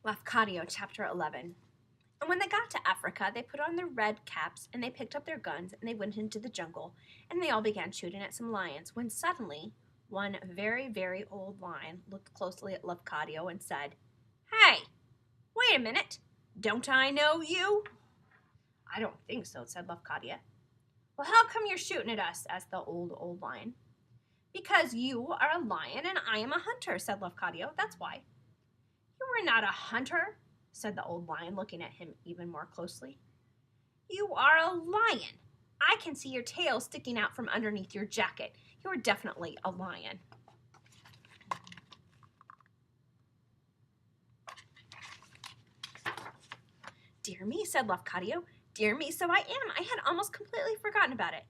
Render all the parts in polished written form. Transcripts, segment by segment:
Lafcadio Chapter 11. And when they got to Africa, they put on their red caps, and they picked up their guns, and they went into the jungle, and they all began shooting at some lions, when suddenly one very, very old lion looked closely at Lafcadio and said, "Hey, wait a minute. Don't I know you?" "I don't think so," said Lafcadio. "Well, how come you're shooting at us?" asked the old lion. "Because you are a lion and I am a hunter," said Lafcadio. "That's why." "You are not a hunter," said the old lion, looking at him even more closely. "You are a lion. I can see your tail sticking out from underneath your jacket. You're definitely a lion." "Dear me," said Lafcadio. "Dear me, so I am. I had almost completely forgotten about it."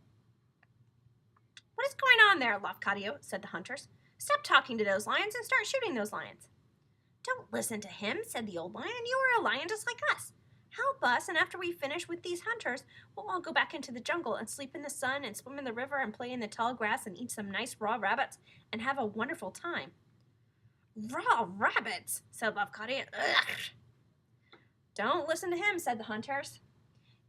"What is going on there, Lafcadio?" said the hunters. "Stop talking to those lions and start shooting those lions." "Don't listen to him," said the old lion. "You are a lion just like us. Help us, and after we finish with these hunters, we'll all go back into the jungle and sleep in the sun and swim in the river and play in the tall grass and eat some nice raw rabbits and have a wonderful time." "Raw rabbits," said Lafcadio. "Ugh." "Don't listen to him," said the hunters.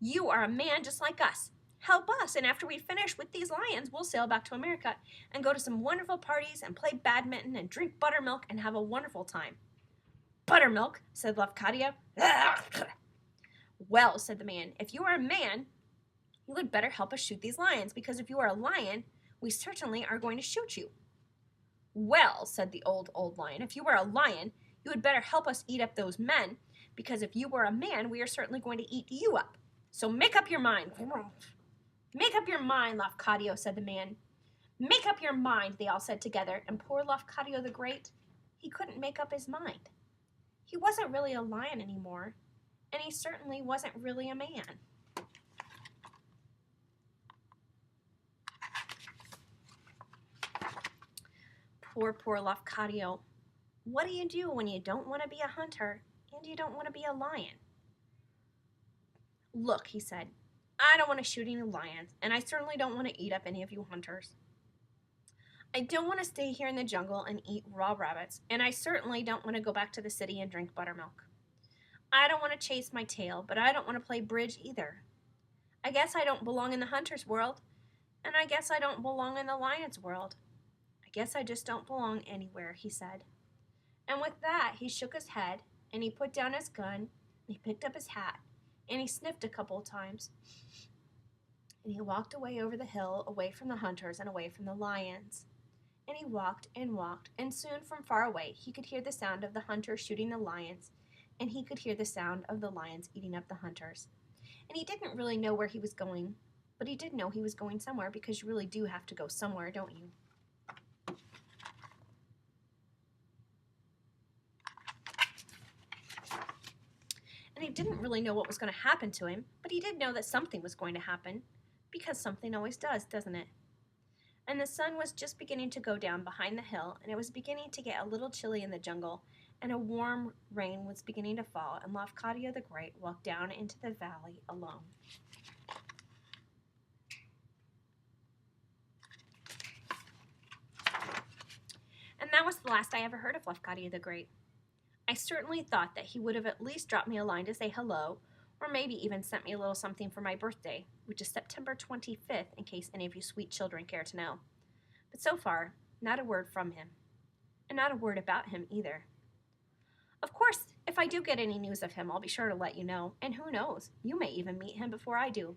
"You are a man just like us. Help us, and after we finish with these lions, we'll sail back to America and go to some wonderful parties and play badminton and drink buttermilk and have a wonderful time." "Buttermilk," said Lafcadio. "Well," said the man, "if you are a man, you would better help us shoot these lions, because if you are a lion, we certainly are going to shoot you." "Well," said the old lion, "if you were a lion, you would better help us eat up those men, because if you were a man, we are certainly going to eat you up. So make up your mind." "Make up your mind, Lafcadio," said the man. "Make up your mind," they all said together, and poor Lafcadio the Great, he couldn't make up his mind. He wasn't really a lion anymore, and he certainly wasn't really a man. Poor Lafcadio. What do you do when you don't want to be a hunter and you don't want to be a lion? "Look," he said, "I don't want to shoot any lions, and I certainly don't want to eat up any of you hunters. I don't want to stay here in the jungle and eat raw rabbits, and I certainly don't want to go back to the city and drink buttermilk. I don't want to chase my tail, but I don't want to play bridge either. I guess I don't belong in the hunter's world, and I guess I don't belong in the lion's world. I guess I just don't belong anywhere," he said. And with that, he shook his head, and he put down his gun, and he picked up his hat, and he sniffed a couple of times, and he walked away over the hill, away from the hunters and away from the lions. And he walked, and soon from far away he could hear the sound of the hunters shooting the lions, and he could hear the sound of the lions eating up the hunters. And he didn't really know where he was going, but he did know he was going somewhere, because you really do have to go somewhere, don't you? And he didn't really know what was going to happen to him, but he did know that something was going to happen, because something always does, doesn't it? And the sun was just beginning to go down behind the hill, and it was beginning to get a little chilly in the jungle, and a warm rain was beginning to fall, and Lafcadio the Great walked down into the valley alone. And that was the last I ever heard of Lafcadio the Great. I certainly thought that he would have at least dropped me a line to say hello, or maybe even sent me a little something for my birthday, which is September 25th, in case any of you sweet children care to know. But so far, not a word from him, and not a word about him either. Of course, if I do get any news of him, I'll be sure to let you know, and who knows, you may even meet him before I do.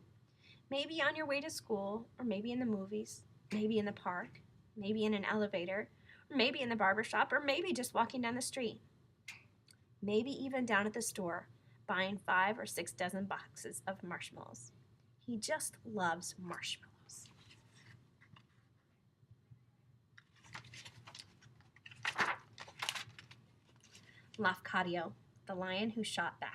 Maybe on your way to school, or maybe in the movies, maybe in the park, maybe in an elevator, or maybe in the barber shop, or maybe just walking down the street. Maybe even down at the store, buying 5 or 6 dozen boxes of marshmallows. He just loves marshmallows. Lafcadio, the lion who shot back.